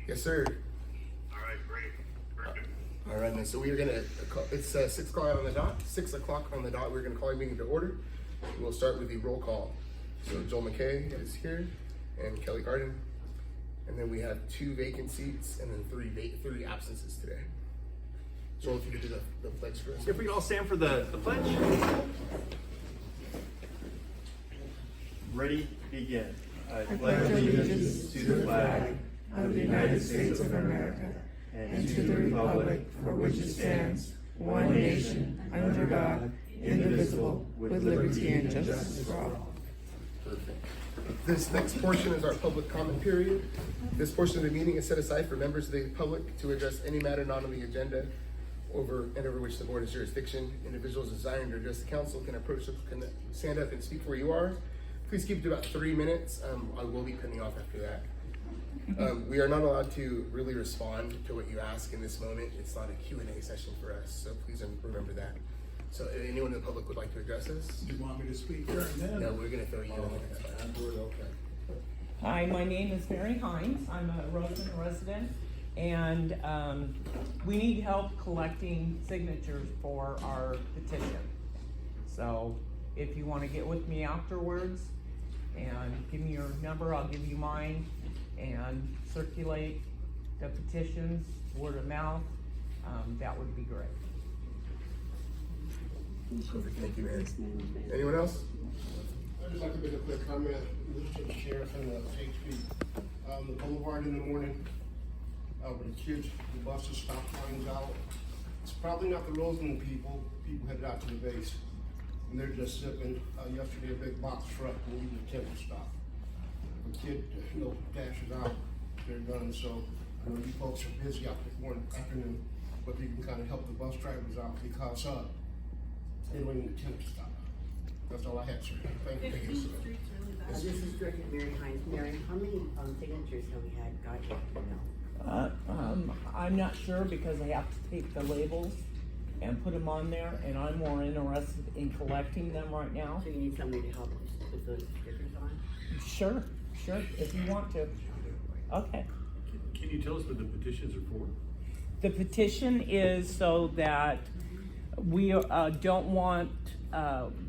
Yes, sir. All right, great. Very good. All right, then. So we are gonna. It's 6 o'clock on the dot. 6 o'clock on the dot. We're gonna call a meeting to order. We'll start with the roll call. So Joel McKay is here, and Kelly Garden, and then we have 2 vacant seats, and then 3 absences today. Joel, if you could do the pledge for us. If we can all stand for the pledge. Ready, begin. I pledge allegiance to the flag of the United States of America and to the republic for which it stands, one nation, under God, indivisible, with liberty and justice for all. Perfect. This next portion is our public comment period. This portion of the meeting is set aside for members of the public to address any matter not on the agenda over which the board has jurisdiction. Individuals desiring to address the council can stand up and speak where you are. Please keep it to about 3 minutes. I will be cutting off after that. We are not allowed to really respond to what you ask in this moment. It's not a Q&A session for us, so please remember that. So if anyone in the public would like to address us? You want me to speak during that? No, we're gonna throw you in there. I'm good, okay. Hi, my name is Mary Hines. I'm a Roseland resident, and we need help collecting signatures for our petition. So if you want to get with me afterwards and give me your number, I'll give you mine, and circulate the petitions, word of mouth, that would be great. Perfect, thank you, Mary. Anyone else? I'd just like to make a quick comment. This is to the sheriff and the HP. The boulevard in the morning, where the kids, the buses stop lines out. It's probably not the Roseland people. People headed out to the base, and they're just sipping. Yesterday, a big box truck needed a temper stop. If a kid, dashes out, they're done. So I know you folks are busy out this morning, afternoon, but you can kind of help the bus drivers out because they don't need a temper stop. That's all I had, sir. Thank you. This is Director Mary Hines. Mary, how many signatures have we had got yet? No. I'm not sure because I have to take the labels and put them on there, and I'm more interested in collecting them right now. So you need somebody to help with those stickers on? Sure, if you want to. Okay. Can you tell us what the petitions are for? The petition is so that we don't want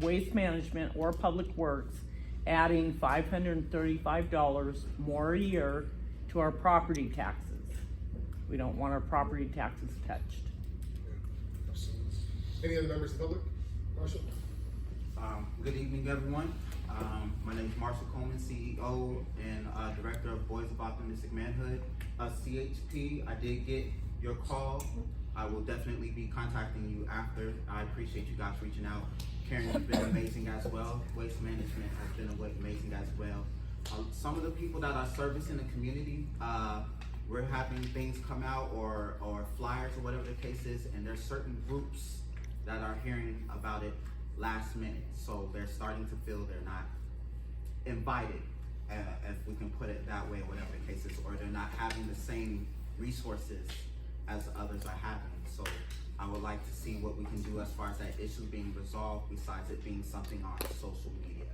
Waste Management or Public Works adding $535 more a year to our property taxes. We don't want our property taxes touched. Any other members of the public? Marshall? Good evening, everyone. My name is Marshall Coleman, CEO and Director of Boys of Optimistic Manhood. CHP, I did get your call. I will definitely be contacting you after. I appreciate you guys reaching out. Karen has been amazing as well. Waste Management has been amazing as well. Some of the people that I service in the community, we're having things come out or flyers or whatever the case is, and there's certain groups that are hearing about it last minute. So they're starting to feel they're not invited, if we can put it that way, whatever the case is, or they're not having the same resources as others are having. So I would like to see what we can do as far as that issue being resolved, besides it being something on social media,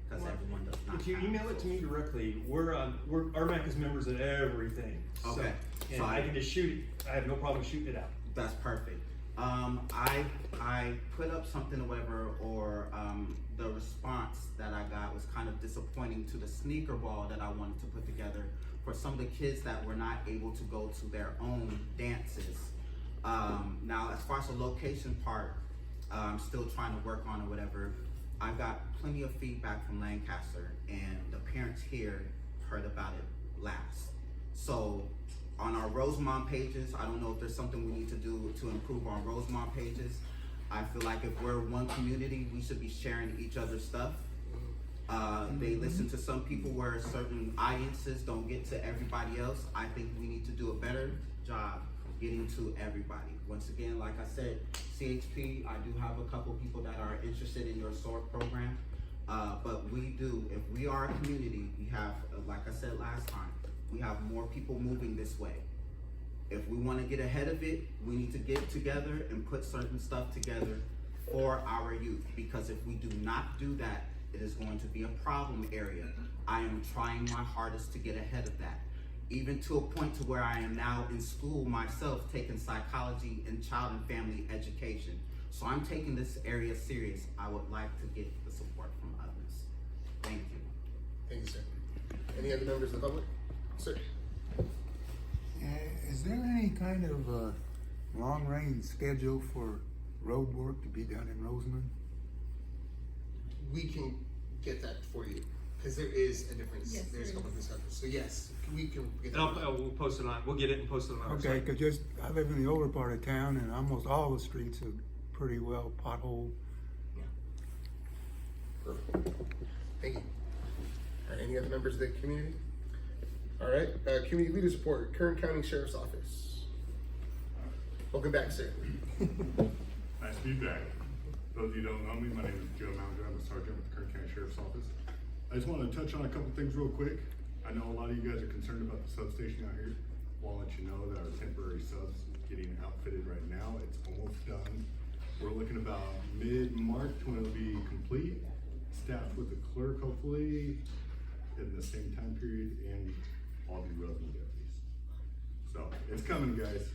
because everyone does not. If you email it to me directly, we're Rmac is members of everything. Okay. So I can just shoot it. I have no problem shooting it out. That's perfect. I put up something or whatever, or the response that I got was kind of disappointing to the sneaker ball that I wanted to put together for some of the kids that were not able to go to their own dances. Now, as far as the location part, I'm still trying to work on or whatever. I got plenty of feedback from Lancaster, and the parents here heard about it last. So on our Rosemont pages, I don't know if there's something we need to do to improve on Rosemont pages. I feel like if we're one community, we should be sharing each other's stuff. They listen to some people where certain audiences don't get to everybody else. I think we need to do a better job getting to everybody. Once again, like I said, CHP, I do have a couple people that are interested in your SOAR program. But we do, if we are a community, we have, like I said last time, we have more people moving this way. If we want to get ahead of it, we need to get together and put certain stuff together for our youth, because if we do not do that, it is going to be a problem area. I am trying my hardest to get ahead of that. even to a point to where I am now in school myself taking psychology and child and family education. So I'm taking this area serious. I would like to get the support from others. Thank you. Thank you, sir. Any other members of the public? Sir? Is there any kind of long-range schedule for road work to be done in Roseman? We can get that for you, because there is a difference. Yes, There's a there couple of discussions. So yes, we can get And that. we'll post it on, we'll get it and post it on our Okay, website. cause just, I live in the older part of town and almost all the streets are pretty well potholed. Perfect. Thank you. All right, any other members of the community? All right, community leaders report, Kern County Sheriff's Office. Welcome back, sir. Nice to be back. Those of you who don't know me, my name is Joe Mounger. I'm a sergeant with the Kern County Sheriff's Office. I just want to touch on a couple things real quick. I know a lot of you guys are concerned about the substation out here. I'll let you know that our temporary sub's getting outfitted right now. It's almost done. We're looking about mid-March when it'll be complete, staffed with a clerk hopefully in the same time period, and all the Roseman deputies. So it's coming, guys.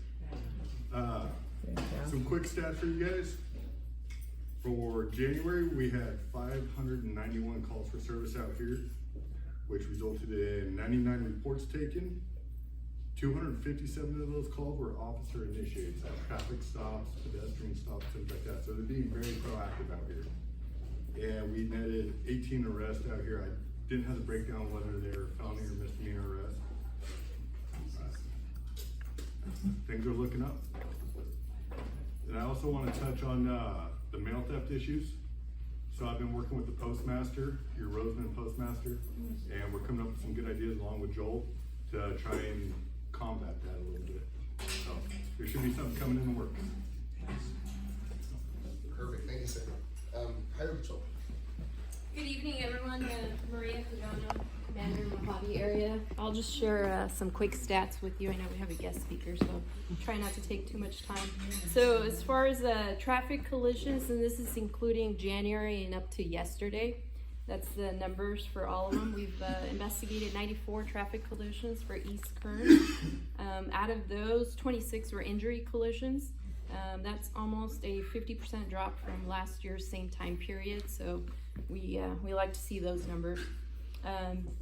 Some quick stats for you guys. For January, we had 591 calls for service out here, which resulted in 99 reports taken. 257 of those calls were officer initiated, so traffic stops, pedestrian stops, things like that. So they're being very proactive out here. And we netted 18 arrests out here. I didn't have the breakdown whether they're felony or misdemeanor arrests. Things are looking up. And I also want to touch on the mail theft issues. So I've been working with the postmaster, your Roseman postmaster, and we're coming up with some good ideas along with Joel to try and combat that a little bit. So there should be something coming in the works. Perfect, thank you, sir. Highway Patrol. Good evening, everyone. Maria Pagano, Commander Mojave area. I'll just share some quick stats with you. I know we have a guest speaker, so try not to take too much time. So as far as traffic collisions, and this is including January and up to yesterday, that's the numbers for all of them. We've investigated 94 traffic collisions for East Kern. Out of those, 26 were injury collisions. That's almost a 50% drop from last year's same time period, so we like to see those numbers.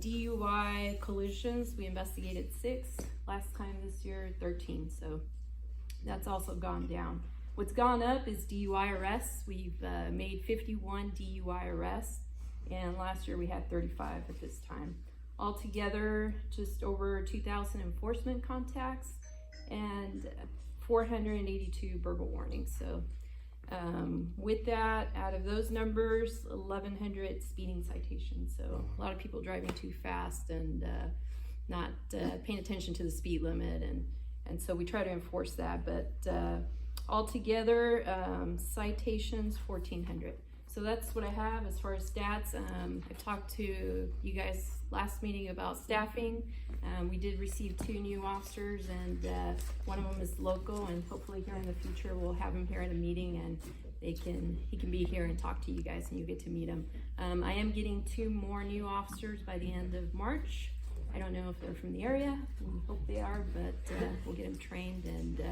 DUI collisions, we investigated 6. Last time this year, 13, so that's also gone down. What's gone up is DUI arrests. We've made 51 DUI arrests, and last year we had 35 at this time. Altogether, just over 2,000 enforcement contacts and 482 verbal warnings. So with that, out of those numbers, 1,100 speeding citations. So a lot of people driving too fast and not paying attention to the speed limit, and so we try to enforce that. But altogether, citations 1,400. So that's what I have as far as stats. I talked to you guys last meeting about staffing. We did receive 2 new officers, and one of them is local, and hopefully here in the future we'll have him here at a meeting and he can be here and talk to you guys and you get to meet him. I am getting 2 more new officers by the end of March. I don't know if they're from the area. We hope they are, but we'll get them trained, and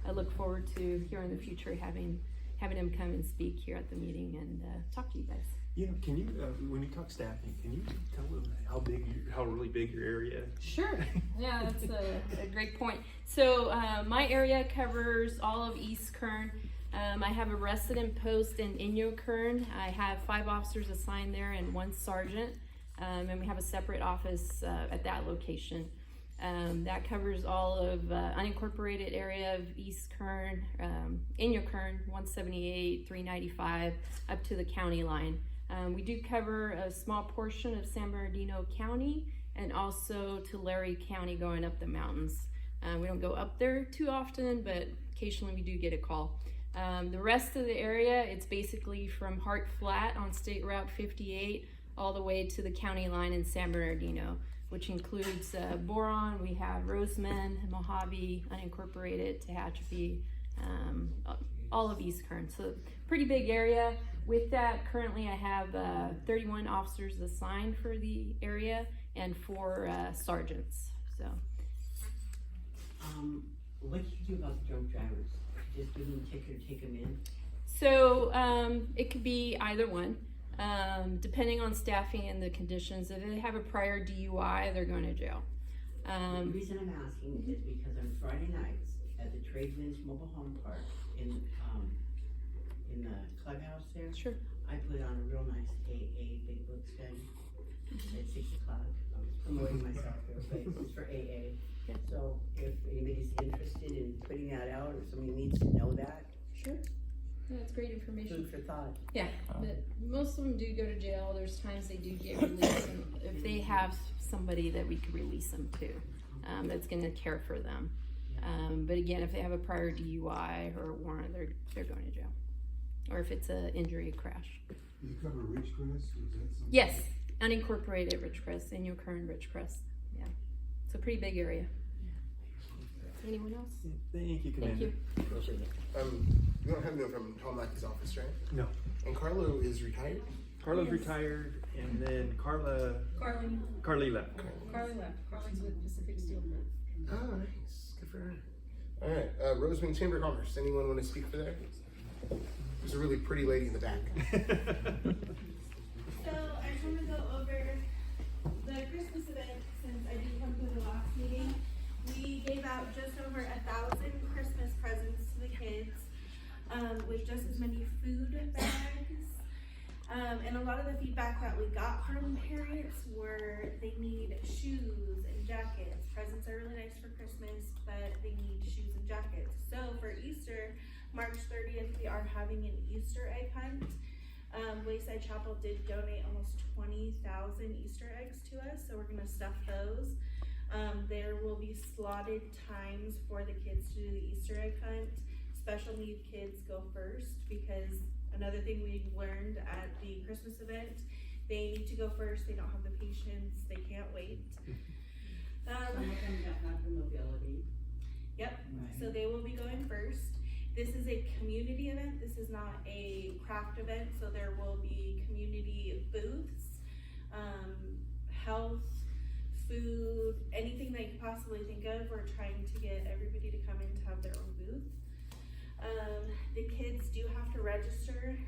I look forward to here in the future having him come and speak here at the meeting and talk to you guys. You know, can you, when you talk staffing, can you tell them how really big your area is? Sure. Yeah, that's a great point. So my area covers all of East Kern. I have a resident post in Inyo Kern. I have 5 officers assigned there and 1 sergeant, and we have a separate office at that location. That covers all of unincorporated area of East Kern, Inyo Kern, 178, 395, up to the county line. We do cover a small portion of San Bernardino County and also Tulare County going up the mountains. We don't go up there too often, but occasionally we do get a call. The rest of the area, it's basically from Hart Flat on State Route 58 all the way to the county line in San Bernardino, which includes Boron. We have Roseman, Mojave, unincorporated, Tehachapi, all of East Kern. So pretty big area. With that, currently I have 31 officers assigned for the area and 4 sergeants. So you do about the drunk drivers? Just give them a ticket or take them in? So it could be either one, depending on staffing and the conditions. If they have a prior DUI, they're going to jail. The reason I'm asking is because on Friday nights at the Tradesman's Mobile Home Park in the clubhouse there, Sure. I put on a real nice AA big book study at 6 o'clock. I'm promoting myself here, but it's for AA. Yeah. So if anybody's interested in putting that out, or somebody needs to know that, Sure. Yeah, that's great information. food for thought. Yeah, but most of them do go to jail. There's times they do get released, and if they have somebody that we could release them to, that's going to care for them. But again, if they have a prior DUI or a warrant, they're going to jail. Or if it's an injury, a crash. Do you cover Ridgecrest? Is that something? Yes, unincorporated Ridgecrest, in your current Ridgecrest. Yeah, it's a pretty big area. Anyone else? Thank you, Thank Commander. you. We don't have no from Tom Mackey's office, right? No. And Carlo is retired? Carla's retired, and then Carly left. Carly left. Carly's with Pacific Steel Group. Oh, nice. Good for her. All right, Rosemead Chamber of Commerce. Anyone want to speak for there? There's a really pretty lady in the back. So I just want to go over the Christmas event since I didn't come to the last meeting. We gave out just over 1,000 Christmas presents to the kids, with just as many food bags. And a lot of the feedback that we got from parents were they need shoes and jackets. Presents are really nice for Christmas, but they need shoes and jackets. So for Easter, March 30th, we are having an Easter egg hunt. Wayside Chapel did donate almost 20,000 Easter eggs to us, so we're gonna stuff those. There will be slotted times for the kids to do the Easter egg hunt. Special need kids go first, because another thing we learned at the Christmas event, they need to go first. They don't have the patience. They can't wait. Some of them don't have the mobility. Yep, so they will be going first. This is a community event. This is not a craft event, so there will be community booths, health, food, anything that you could possibly think of. We're trying to get everybody to come in to have their own booth. The kids do have to register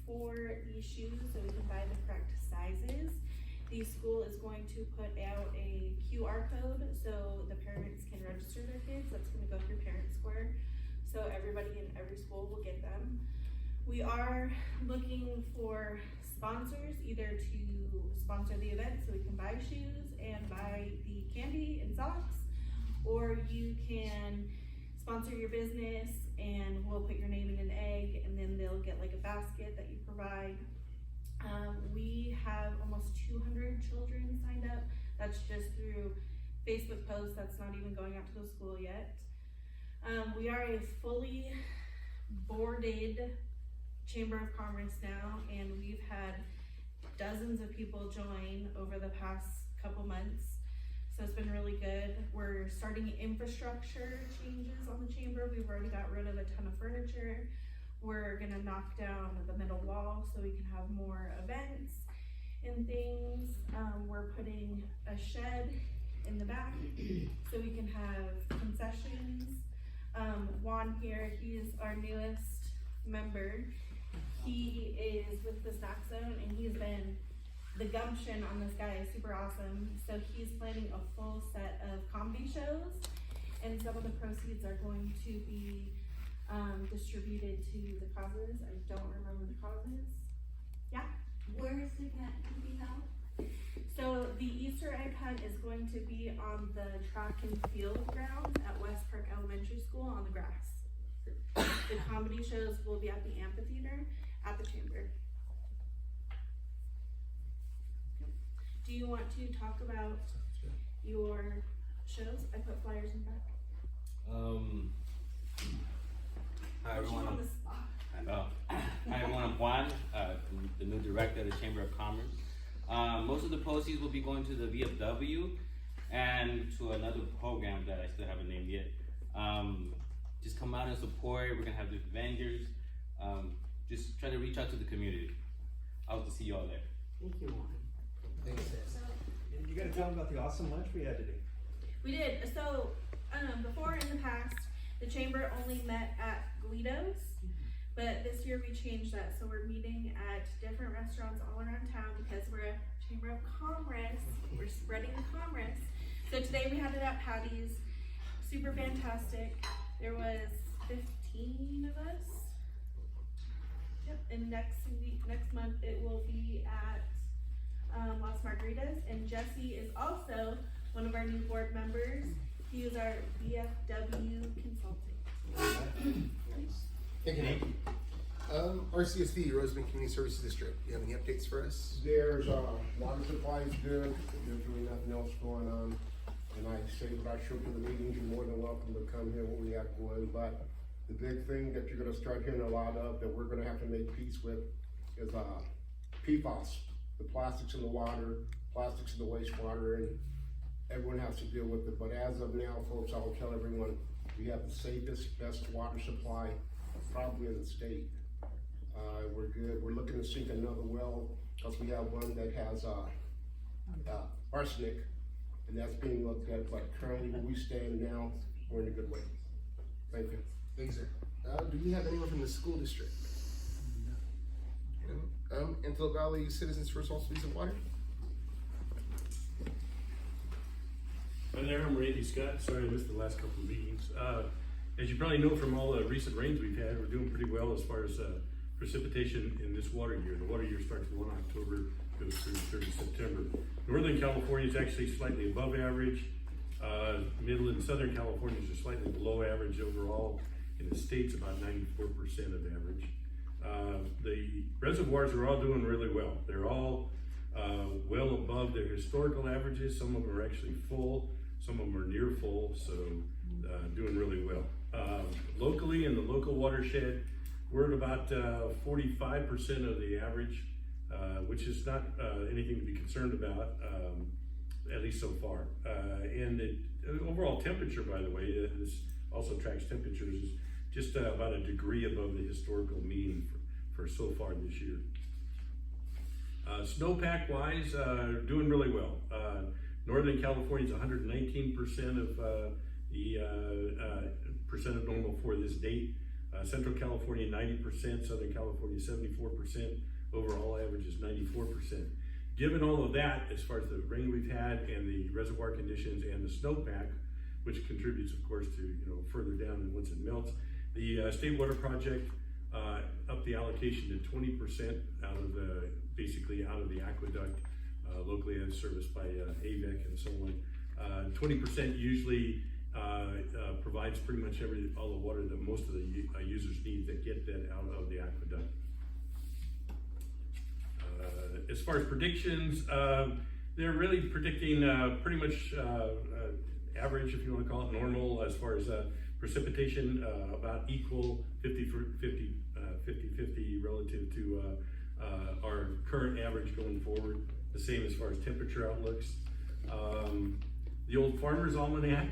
for these shoes so we can buy the correct sizes. The school is going to put out a QR code so the parents can register their kids. That's going to go through Parent Square, so everybody in every school will get them. We are looking for sponsors, either to sponsor the event so we can buy shoes and buy the candy and socks, or you can sponsor your business and we'll put your name in an egg and then they'll get like a basket that you provide. We have almost 200 children signed up. That's just through Facebook posts. That's not even going out to the school yet. We are a fully boarded Chamber of Commerce now, and we've had dozens of people join over the past couple months. So it's been really good. We're starting infrastructure changes on the chamber. We've already got rid of a ton of furniture. We're gonna knock down the middle wall so we can have more events and things. We're putting a shed in the back so we can have concessions. Juan here, he is our newest member. He is with the Snack Zone and he's been, the gumption on this guy is super awesome. So he's planning a full set of comedy shows, and some of the proceeds are going to be distributed to the causes. I don't remember the causes. Yeah. Where is the event to be held? So the Easter egg hunt is going to be on the track and field ground at West Park Elementary School on the grass. The comedy shows will be at the amphitheater at the chamber. Do you want to talk about your shows? I put flyers in back. Hi everyone. On the spot. Hi everyone. I'm Juan, the new director of the Chamber of Commerce. Most of the proceeds will be going to the VFW and to another program that I still haven't named yet. Just come out and support. We're gonna have the vendors. Just try to reach out to the community. I hope to see you all there. Thank you, Juan. Thanks. You gotta tell them about the awesome lunch we had today. We did. So before in the past, The chamber only met at Guido's, but this year we changed that, so we're meeting at different restaurants all around town because we're a chamber of commerce. We're spreading the commerce. So today we had it at Patty's, super fantastic. There was 15 of us. Yep, and next month it will be at Las Margaritas, and Jesse is also one of our new board members. He is our VFW consultant. Thank you. RCSD, Roseman Community Services District, do you have any updates for us? There's, water supply is good, there's really nothing else going on. And I say that I show to the meetings, you're more than welcome to come here when we have one, but the big thing that you're gonna start hearing a lot of, that we're gonna have to make peace with, is, PFAS. The plastics in the water, plastics in the wastewater, and everyone has to deal with it. But as of now, folks, I will tell everyone, we have the safest, best water supply probably in the state. We're good. We're looking to sink another well, because we have one that has, arsenic, and that's being looked at, but currently where we stand now, we're in a good way. Thank you. Thank you, sir. Do we have anyone from the school district? No. Antelope Valley Citizens for Responsibilities of Water? Hi there, I'm Randy Scott. Sorry I missed the last couple of meetings. As you probably know from all the recent rains we've had, we're doing pretty well as far as precipitation in this water year. The water year starts 1 October, goes through 30 September. Northern California is actually slightly above average. Middle and Southern California is slightly below average overall. In the state's about 94% of average. The reservoirs are all doing really well. They're all well above their historical averages. Some of them are actually full, some of them are near full, so doing really well. Locally, in the local watershed, we're at about 45% of the average, which is not anything to be concerned about, at least so far. And the overall temperature, by the way, this also tracks temperatures, is just about a degree above the historical mean for so far this year. Snowpack wise, doing really well. Northern California is 119% of the percent of normal for this date. Central California 90%, Southern California 74%, overall average is 94%. Given all of that, as far as the rain we've had and the reservoir conditions and the snowpack, which contributes of course to further down than once it melts, the State Water Project upped the allocation to 20% out of the, basically out of the aqueduct, locally as serviced by AVEC and so on. 20% usually provides pretty much all the water that most of the users need that get that out of the aqueduct. As far as predictions, they're really predicting pretty much average, if you want to call it normal, as far as precipitation, about equal 50-50 relative to our current average going forward. The same as far as temperature outlooks. The Old Farmer's Almanac,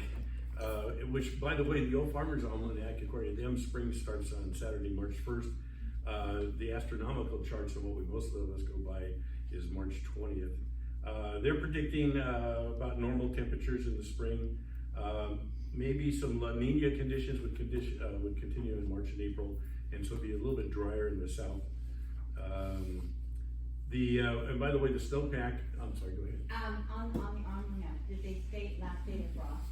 which, by the way, the Old Farmer's Almanac, according to them, spring starts on Saturday, March 1st. The astronomical charts of what most of us go by is March 20th. They're predicting about normal temperatures in the spring. Maybe some La Nina conditions would continue in March and April, and so it'd be a little bit drier in the south. And by the way, the snowpack, I'm sorry, go ahead. On the almanac, did they state last date of frost?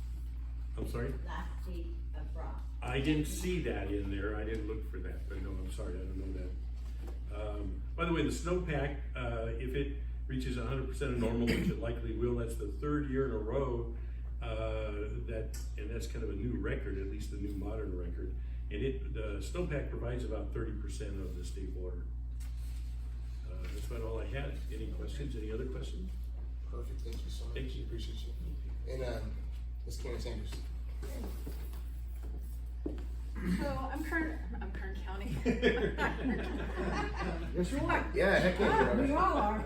I'm sorry? Last date of frost. I didn't see that in there. I didn't look for that, but no, I'm sorry, I don't know that. By the way, the snowpack, if it reaches 100% of normal, which it likely will, that's the third year in a row, and that's kind of a new record, at least a new modern record. And the snowpack provides about 30% of the state water. That's about all I had. Any questions? Any other questions? Perfect, thank you so much. Thank you. Appreciate you. And Ms. Candace Sanders. So I'm Kern County. Yes, you are. Yeah, heck yeah. We all are.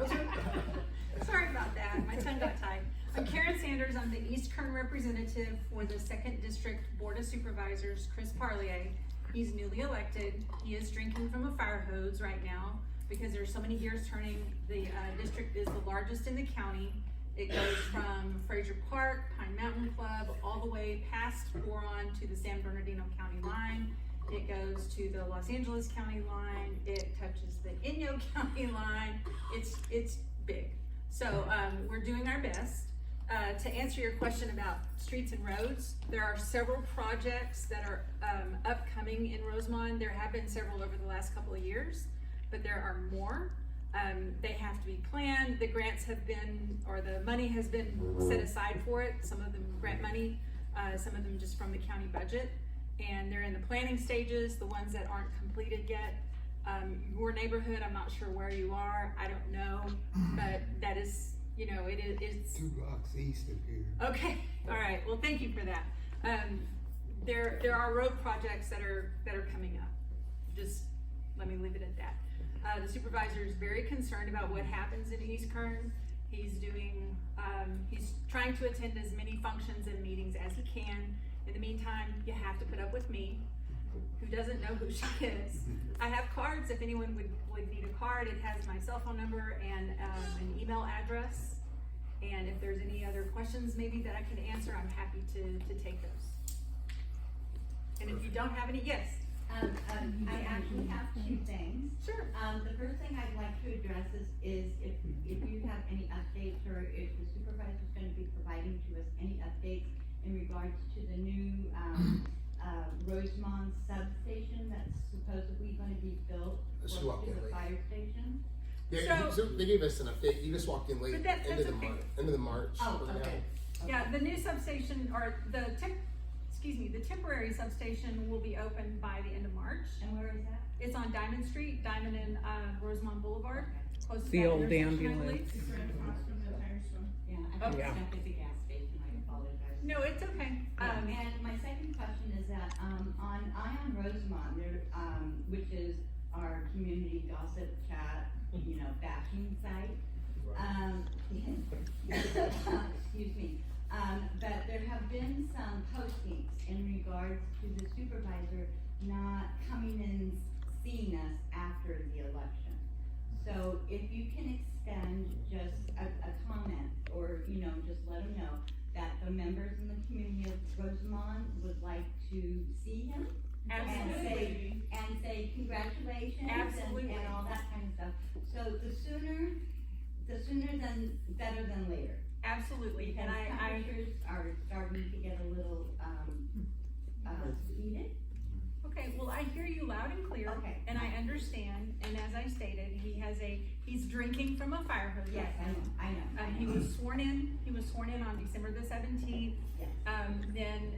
Sorry about that, my tongue got tied. I'm Karen Sanders, I'm the East Kern representative for the 2nd District Board of Supervisors, Chris Parlier. He's newly elected. He is drinking from a fire hose right now because there's so many gears turning. The district is the largest in the county. It goes from Fraser Park, Pine Mountain Club, all the way past Boron to the San Bernardino County line. It goes to the Los Angeles County line. It touches the Inyo County line. It's big. So we're doing our best. To answer your question about streets and roads, there are several projects that are upcoming in Rosemont. There have been several over the last couple of years, but there are more. They have to be planned. The grants have been, or the money has been set aside for it. Some of them grant money, some of them just from the county budget. And they're in the planning stages, the ones that aren't completed yet. Your neighborhood, I'm not sure where you are, I don't know, but that is, you know, it's 2 blocks east of here. okay. All right. Well, thank you for that. There are road projects that are coming up. Just let me leave it at that. The supervisor is very concerned about what happens in East Kern. He's doing, he's trying to attend as many functions and meetings as he can. In the meantime, you have to put up with me, who doesn't know who she is. I have cards if anyone would need a card. It has my cell phone number and an email address. And if there's any other questions maybe that I can answer, I'm happy to take those. And if you don't have any, yes. I actually have 2 things. Sure. The first thing I'd like to address is if you have any updates, or if the supervisor is going to be providing to us any updates in regards to the new Rosemont substation that's supposedly going to be built She close walked to in the late. fire station. Yeah, so they gave us an update. You just walked in late. But that's End of the okay. month. End of the March. Oh, We're gonna okay. have- Yeah, the new substation, or the temporary substation will be open by the end of March. And where is that? It's on Diamond Street, Diamond and Rosemont Boulevard, close to The that old intersection, I ambulance. believe. Yeah, I think Okay. it's at the gas station. I apologize. No, it's okay. And my second question is that, on Ion Rosemont, there, which is our community gossip chat, you know, bashing site, excuse me, but there have been some postings in regards to the supervisor not coming and seeing us after the election. So if you can extend just a comment, or, you know, just let them know that the members in the community of Rosemont would like to see him. Absolutely. And say congratulations. Absolutely. And all that kind of stuff. So the sooner than, better than later. Absolutely, Because and I, temperatures are starting to get a little, heated. okay, well, I hear you loud and clear. Okay. And I understand, and as I stated, he's drinking from a fire hose Yes, right now. I know. He was sworn in on December the 17th. Yes. Then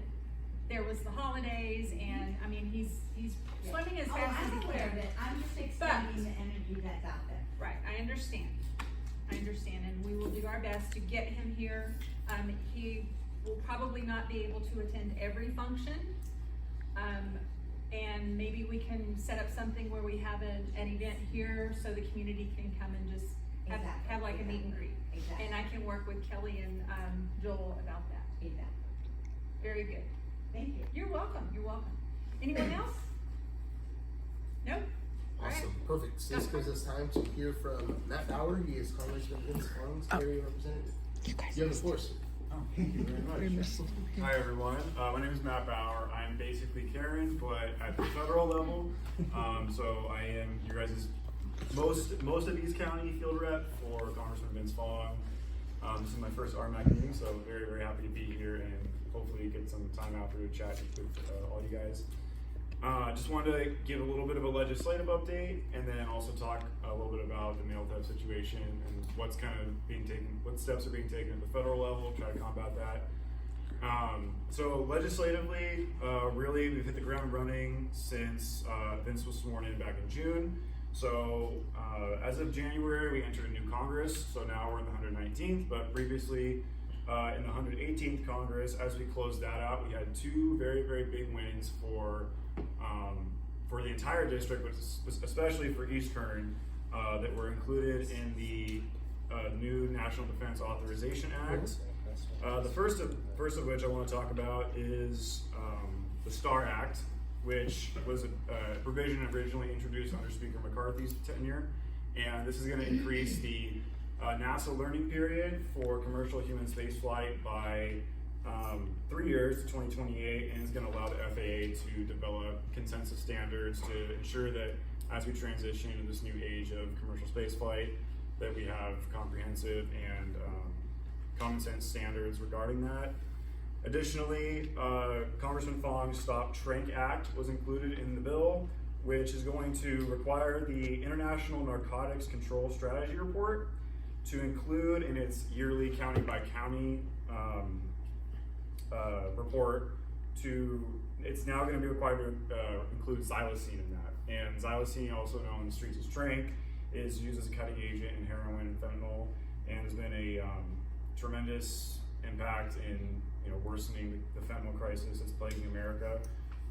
there was the holidays, and I mean, he's swimming as fast as he I'm aware of can. it, I'm just extending the energy that's out there. Right, I understand, and we will do our best to get him here. He will probably not be able to attend every function. And maybe we can set up something where we have an event here so the community can come and just have like a meet and greet. Exactly. And I can work with Kelly and Joel about that. Exactly. Very good. Thank you. You're welcome. Anyone else? Nope. All right. Awesome. Perfect. So this gives us time to hear from Matt Bauer. He is Congressman Vince Vaugh's area representative. You have the floor, sir. Thank you very much. Hi everyone, my name is Matt Bauer. I'm basically Karen, but at the federal level. So I am your guys' most of East County field rep for Congressman Vince Vaughn. This is my first Rmac meeting, so very, very happy to be here and hopefully get some time after to chat with all you guys. Just wanted to give a little bit of a legislative update and then also talk a little bit about the mail theft situation and what's kind of being taken, what steps are being taken at the federal level, try to combat that. So legislatively, really we've hit the ground running since Vince was sworn in back in June. So as of January, we entered a new Congress, so now we're in the 119th, but previously in the 118th Congress, as we closed that out, we had 2 very, very big wins for the entire district, but especially for East Kern, that were included in the new National Defense Authorization Act. The first of which I want to talk about is the STAR Act, which was a provision originally introduced under Speaker McCarthy's tenure, and this is going to increase the NASA learning period for commercial human spaceflight by 3 years to 2028, and is going to allow the FAA to develop consensus standards to ensure that as we transition into this new age of commercial spaceflight, that we have comprehensive and common sense standards regarding that. Additionally, Congressman Fong's Stop Trank Act was included in the bill, which is going to require the International Narcotics Control Strategy Report to include in its yearly county by county report. It's now going to be required to include xylazine in that. And xylazine, also known in the streets as trank, is used as a cutting agent in heroin and fentanyl, and has been a tremendous impact in worsening the fentanyl crisis that's plaguing America.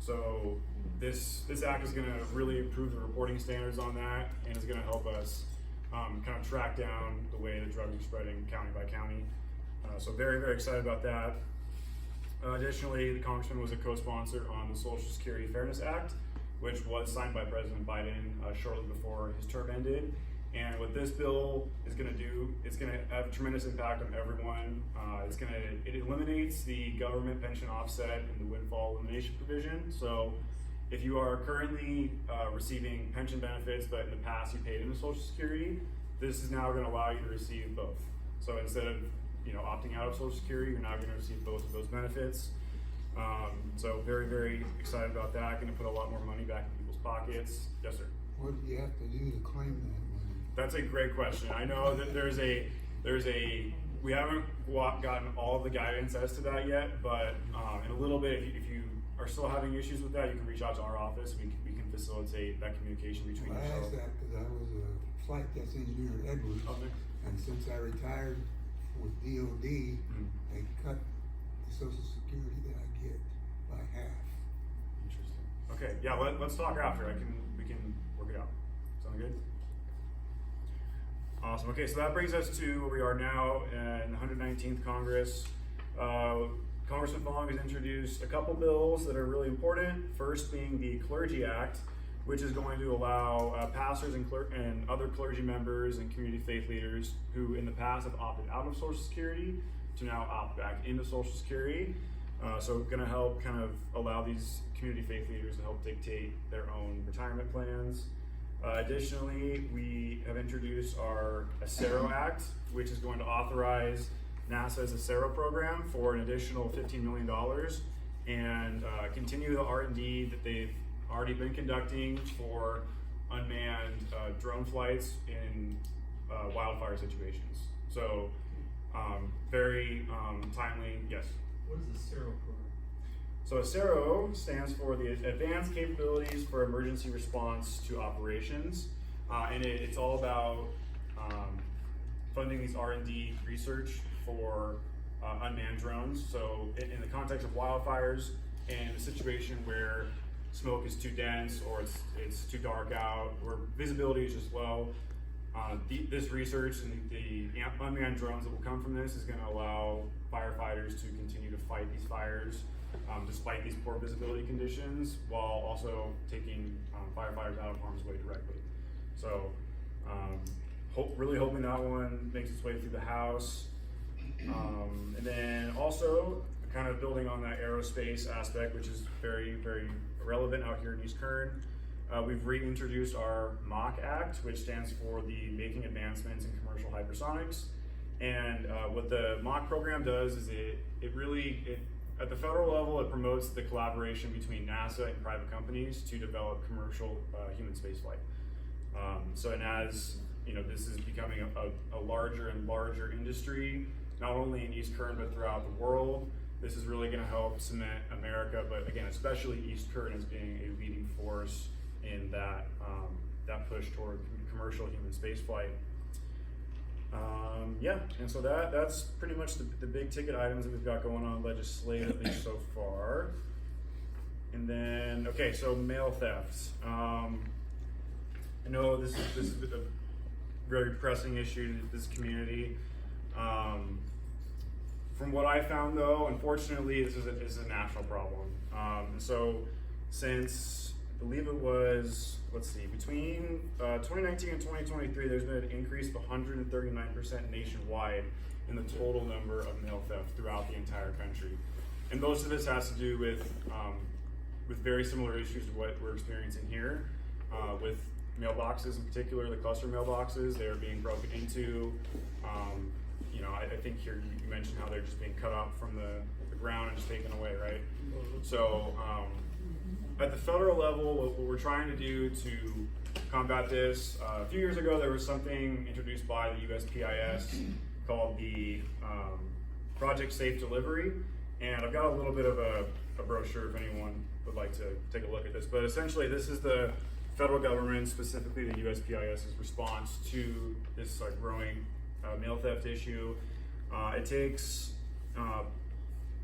So this act is going to really improve the reporting standards on that, and is going to help us kind of track down the way the drugs are spreading county by county. So very, very excited about that. Additionally, the Congressman was a co-sponsor on the Social Security Fairness Act, which was signed by President Biden shortly before his term ended. And what this bill is going to do, it's going to have a tremendous impact on everyone. It eliminates the government pension offset and the windfall elimination provision. So if you are currently receiving pension benefits, but in the past you paid into Social Security, this is now going to allow you to receive both. So instead of opting out of Social Security, you're now going to receive both of those benefits. So very, very excited about that. Going to put a lot more money back in people's pockets. Yes, sir. What do you have to do to claim that money? That's a great question. I know that we haven't gotten all of the guidance as to that yet, but in a little bit, if you are still having issues with that, you can reach out to our office. We can facilitate that communication between I yourself. asked that because I was a flight test engineer at Edwards, and since I retired with DOD, they cut the Social Security that I get by half. Interesting. Okay, yeah, let's talk after. We can work it out. Sound good? Awesome. Okay, so that brings us to where we are now in the 119th Congress. Congressman Fong has introduced a couple bills that are really important. First being the Clergy Act, which is going to allow pastors and other clergy members and community faith leaders who in the past have opted out of Social Security to now opt back into Social Security. So going to help kind of allow these community faith leaders to help dictate their own retirement plans. Additionally, we have introduced our ACERO Act, which is going to authorize NASA's ACERO program for an additional $15 million and continue the R&D that they've already been conducting for unmanned drone flights in wildfire situations. So very timely, yes. What is the ACERO program? So ACERO stands for the Advanced Capabilities for Emergency Response to Operations, and it's all about funding these R&D research for unmanned drones. So in the context of wildfires and a situation where smoke is too dense or it's too dark out or visibility is just low, this research and the unmanned drones that will come from this is going to allow firefighters to continue to fight these fires despite these poor visibility conditions, while also taking firefighters out of harm's way directly. So really hoping that one makes its way through the House. And then also kind of building on that aerospace aspect, which is very, very relevant out here in East Kern. We've reintroduced our Rmac Act, which stands for the Making Advancements in Commercial Hypersonics. And what the Rmac program does is at the federal level, it promotes the collaboration between NASA and private companies to develop commercial human spaceflight. And as this is becoming a larger and larger industry, not only in East Kern, but throughout the world. This is really gonna help cement America, but again, especially East Kern as being a leading force in that push toward commercial human spaceflight. And so that's pretty much the big ticket items that we've got going on legislatively so far. And then, okay, so mail thefts. I know this is a very pressing issue to this community. From what I found, though, unfortunately, this is a national problem. And so since believe it was, let's see, between 2019 and 2023, there's been an increase of 139% nationwide in the total number of mail theft throughout the entire country. And most of this has to do with very similar issues to what we're experiencing here, with mailboxes in particular, the cluster mailboxes. They're being broken into. You know, I think here you mentioned how they're just being cut up from the ground and just taken away, right? So at the federal level, what we're trying to do to combat this, a few years ago there was something introduced by the USPIS called the Project Safe Delivery, and I've got a little bit of a brochure if anyone would like to take a look at this. But essentially, this is the federal government, specifically the USPIS's response to this growing mail theft issue. It takes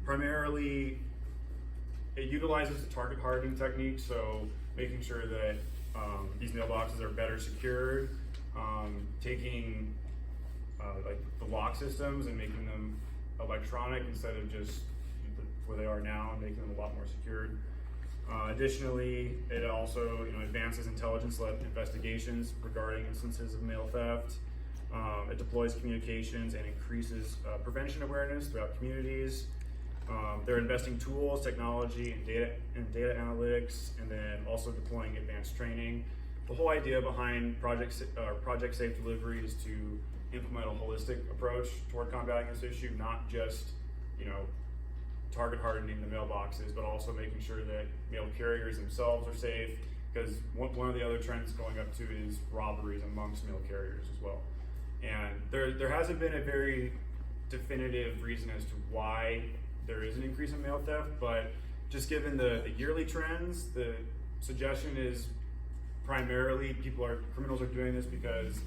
primarily, it utilizes the target hardening technique, so making sure that these mailboxes are better secured, taking like the lock systems and making them electronic instead of just where they are now, and making them a lot more secured. Additionally, it also advances intelligence-led investigations regarding instances of mail theft. It deploys communications and increases prevention awareness throughout communities. They're investing tools, technology, and data analytics, and then also deploying advanced training. The whole idea behind Project Safe Delivery is to implement a holistic approach toward combating this issue, not just target hardening the mailboxes, but also making sure that mail carriers themselves are safe, because one of the other trends going up too is robberies amongst mail carriers as well. And there hasn't been a very definitive reason as to why there is an increase in mail theft, but just given the yearly trends, the suggestion is primarily criminals are doing this because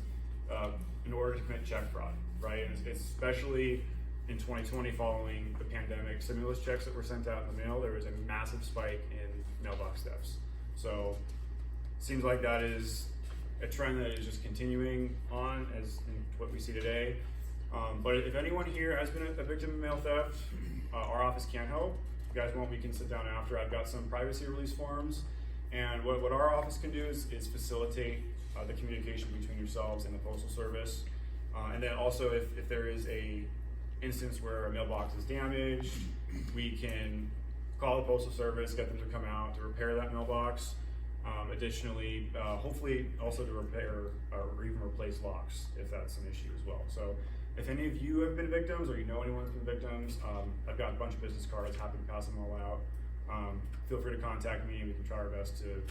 in order to commit check fraud, right? And especially in 2020, following the pandemic, stimulus checks that were sent out in the mail, there was a massive spike in mailbox thefts. So it seems like that is a trend that is just continuing on as in what we see today. But if anyone here has been a victim of mail theft, our office can help. If you guys want, we can sit down after. I've got some privacy release forms, and what our office can do is facilitate the communication between yourselves and the Postal Service. And then also if there is a instance where a mailbox is damaged, we can call the Postal Service, get them to come out to repair that mailbox. Additionally, hopefully also to repair or even replace locks if that's an issue as well. So if any of you have been victims or you know anyone's been victims, I've got a bunch of business cards, happy to pass them all out. Feel free to contact me and we can try our best to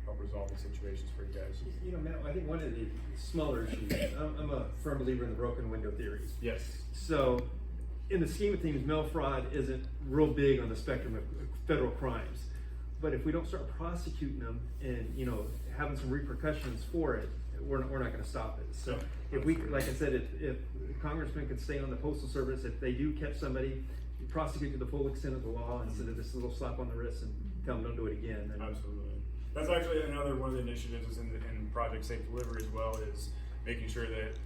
help resolve these situations for you guys. Matt, I think one of the smaller issues, I'm a firm believer in the broken window theories. Yes. So in the scheme of things, mail fraud isn't real big on the spectrum of federal crimes. But if we don't start prosecuting them and having some repercussions for it, we're not going to stop it. So if we, like I said, if congressmen could stay on the Postal Service, if they do catch somebody, prosecute to the full extent of the law instead of this little slap on the wrist and tell them don't do it again. Absolutely. That's actually another one of the initiatives is in Project Safe Delivery as well, is making sure that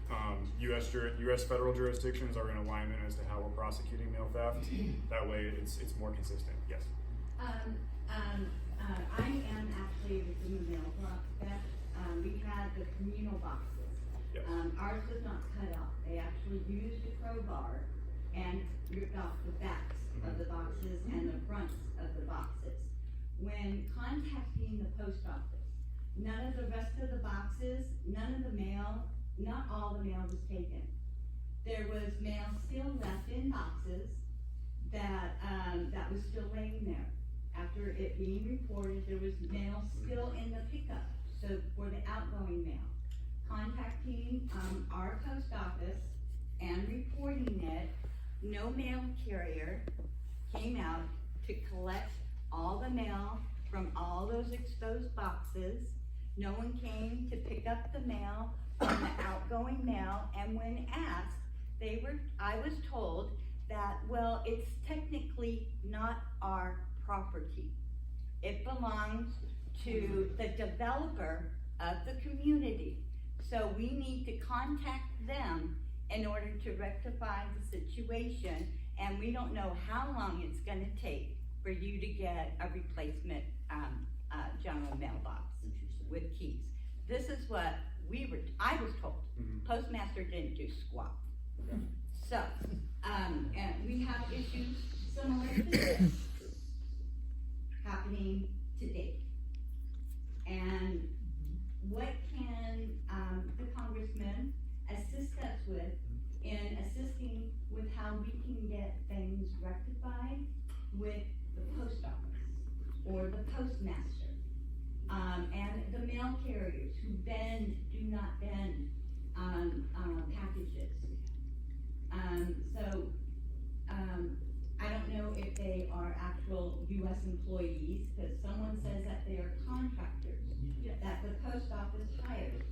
U.S. federal jurisdictions are in alignment as to how we're prosecuting mail theft. That way it's more consistent. Yes. I am actually a victim of mail theft. We had the communal boxes. Yes. Ours was not cut off. They actually used a crowbar and ripped off the backs of the boxes and the fronts of the boxes. When contacting the post office, none of the rest of the boxes, none of the mail, not all the mail was taken. There was mail still left in boxes that was still laying there. After it being reported, there was mail still in the pickup, so for the outgoing mail. Contacting our post office and reporting it, no mail carrier came out to collect all the mail from all those exposed boxes. No one came to pick up the mail from the outgoing mail, and when asked, I was told that, well, it's technically not our property. It belongs to the developer of the community. So we need to contact them in order to rectify the situation, and we don't know how long it's gonna take for you to get a replacement general mailbox with keys. This is what I was told. Postmaster didn't do squat. So, and we have issues similar to this happening today. And what can the congressman assist us with in assisting with how we can get things rectified with the post office or the postmaster, and the mail carriers who do not bend packages. I don't know if they are actual U.S. employees, because someone says that they are contractors, that the post office hires,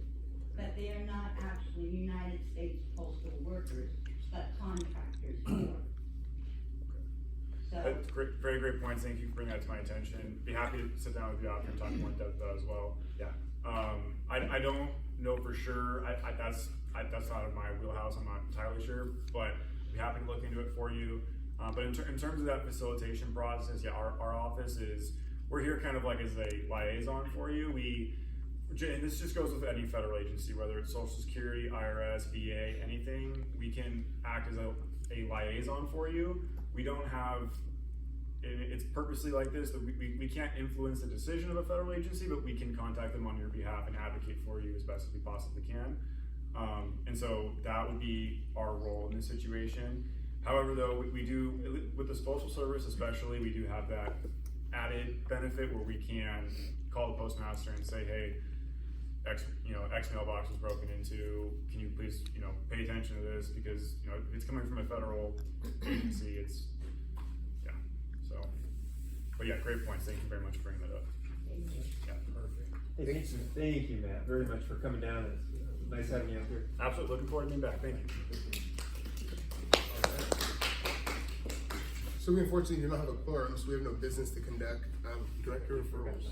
but they are not actually United States postal workers, but contractors for. So, That's great, very great points. Thank you for bringing that to my attention. Be happy to sit down with you after and talk more in depth as well. Yeah. I don't know for sure. That's not in my wheelhouse. I'm not entirely sure, but be happy to look into it for you. But in terms of that facilitation process, yeah, our office we're here kind of like as a liaison for you. And this just goes with any federal agency, whether it's Social Security, IRS, VA, anything, we can act as a liaison for you. We don't have, it's purposely like this, that we can't influence the decision of a federal agency, but we can contact them on your behalf and advocate for you as best as we possibly can. And so that would be our role in this situation. However, though, we do, with the Postal Service especially, we do have that added benefit where we can call the postmaster and say, hey, X mailbox was broken into. Can you please, pay attention to this, because if it's coming from a federal agency, but yeah, great points. Thank you very much for bringing that up. Yeah, perfect. Thank you, Matt, very much for coming down. It's nice having you out here. Absolutely, looking forward to being back. Thank you. So we unfortunately do not have a quorum, so we have no business to conduct. Director referrals.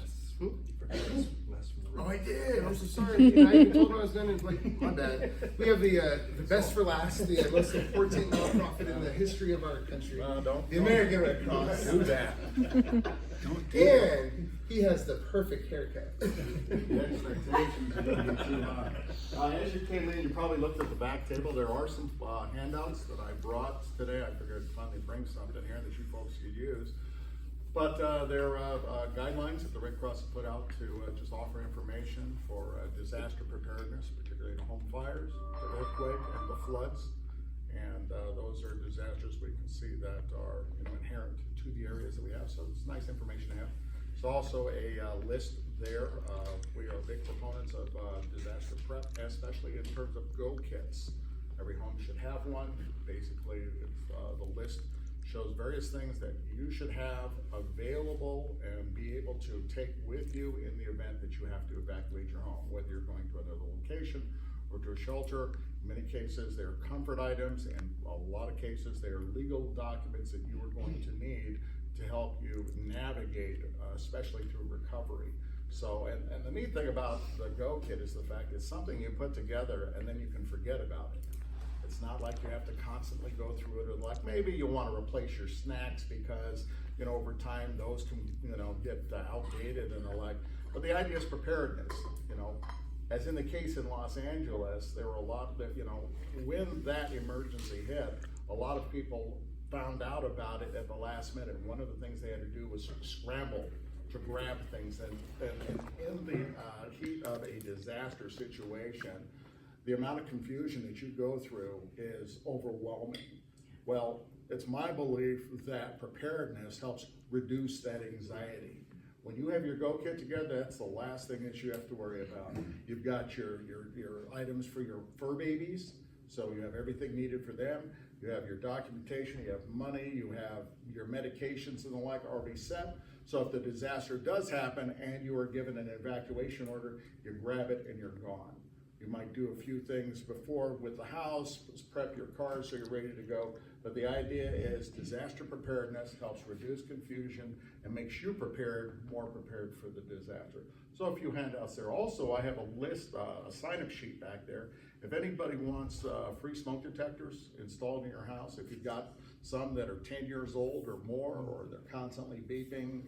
Oh, I did. I'm so sorry. I even told him I was done. And like, my bad. We have the best for last, the most important nonprofit in the history of our country. The American Red Cross. Do that. And he has the perfect haircut. The expectations are going to be too high. As you came in, you probably looked at the back table. There are some handouts that I brought today. I figured I'd finally bring something here that you folks could use. But there are guidelines that the Red Cross has put out to just offer information for disaster preparedness, particularly in home fires, the earthquake, and the floods. And those are disasters we can see that are inherent to the areas that we have. So it's nice information to have. There's also a list there. We are big proponents of disaster prep, especially in terms of go kits. Every home should have one. Basically, the list shows various things that you should have available and be able to take with you in the event that you have to evacuate your home, whether you're going to another location or to a shelter. In many cases, they're comfort items, and a lot of cases, they are legal documents that you are going to need to help you navigate, especially through recovery. So, and the neat thing about the Go Kit is the fact it's something you put together and then you can forget about it. It's not like you have to constantly go through it, or like maybe you want to replace your snacks because, over time those can, get outdated and the like. But the idea is preparedness, As in the case in Los Angeles, there were a lot that, when that emergency hit, a lot of people found out about it at the last minute. One of the things they had to do was scramble to grab things, and in the heat of a disaster situation, the amount of confusion that you go through is overwhelming. Well, it's my belief that preparedness helps reduce that anxiety. When you have your Go Kit together, that's the last thing that you have to worry about. You've got your items for your fur babies, so you have everything needed for them. You have your documentation, you have money, you have your medications and the like already set. So if the disaster does happen and you are given an evacuation order, you grab it and you're gone. You might do a few things before with the house, prep your car so you're ready to go. But the idea is disaster preparedness helps reduce confusion and makes you more prepared for the disaster. So a few handouts there. Also, I have a list, a sign-up sheet back there. If anybody wants free smoke detectors installed in your house, if you've got some that are 10 years old or more, or they're constantly beeping,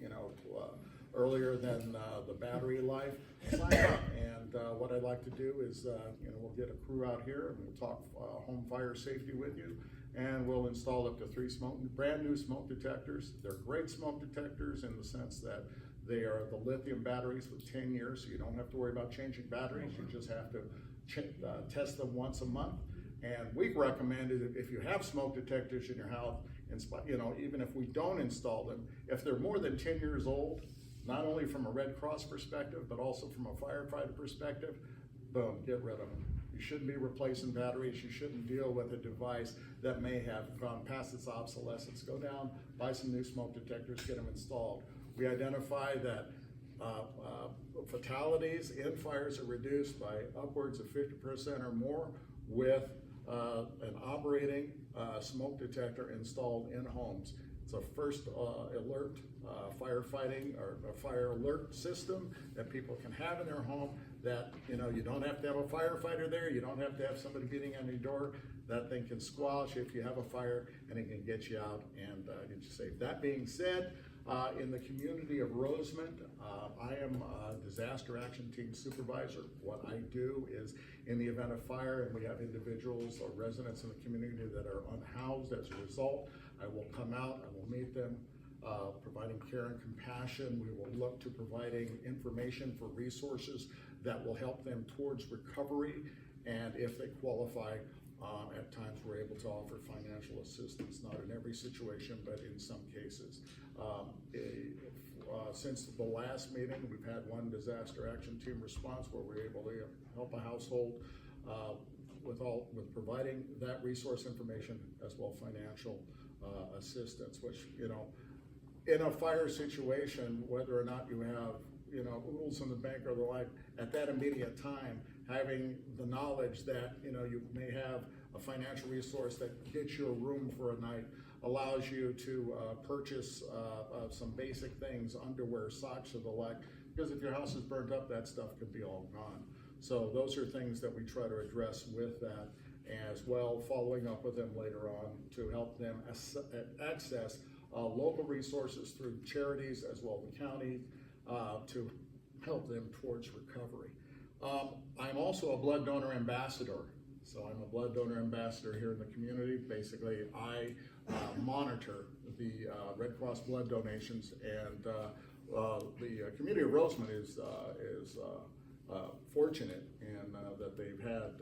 earlier than the battery life, sign up. And what I'd like to do is, we'll get a crew out here and we'll talk home fire safety with you. And we'll install up to 3 brand new smoke detectors. They're great smoke detectors in the sense that they are the lithium batteries with 10 years, so you don't have to worry about changing batteries. You just have to test them once a month. And we've recommended if you have smoke detectors in your house, even if we don't install them, if they're more than 10 years old, not only from a Red Cross perspective, but also from a firefighter perspective, boom, get rid of them. You shouldn't be replacing batteries. You shouldn't deal with a device that may have gone past its obsolescence. Go down, buy some new smoke detectors, get them installed. We identify that fatalities in fires are reduced by upwards of 50% or more with an operating smoke detector installed in homes. It's a first alert firefighting or a fire alert system that people can have in their home that, you don't have to have a firefighter there. You don't have to have somebody beating on your door. That thing can squash if you have a fire, and it can get you out and get you safe. That being said, in the community of Rosemont, I am a disaster action team supervisor. What I do is, in the event of fire and we have individuals or residents in the community that are unhoused as a result, I will come out, I will meet them, providing care and compassion. We will look to providing information for resources that will help them towards recovery, and if they qualify, at times we're able to offer financial assistance, not in every situation, but in some cases. Since the last meeting, we've had one disaster action team response where we're able to help a household with providing that resource information as well financial assistance, which, in a fire situation, whether or not you have, oodles in the bank or the like, at that immediate time, having the knowledge that, you may have a financial resource that gets you a room for a night, allows you to purchase some basic things, underwear, socks, or the like, because if your house is burnt up, that stuff could be all gone. So those are things that we try to address with that, as well following up with them later on to help them access local resources through charities as well as the county to help them towards recovery. I'm also a blood donor ambassador. So I'm a blood donor ambassador here in the community. Basically, I monitor the Red Cross blood donations, and the community of Rosemont is fortunate in that they've had